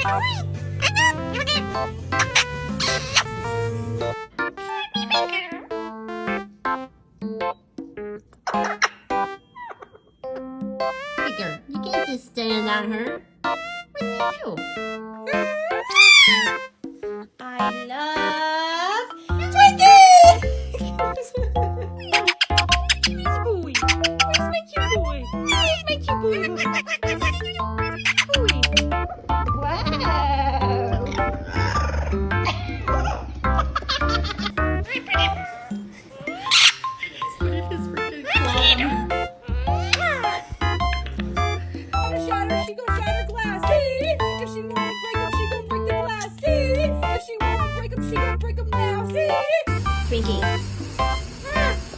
Baker, you can't just stand on her. What's he do? I love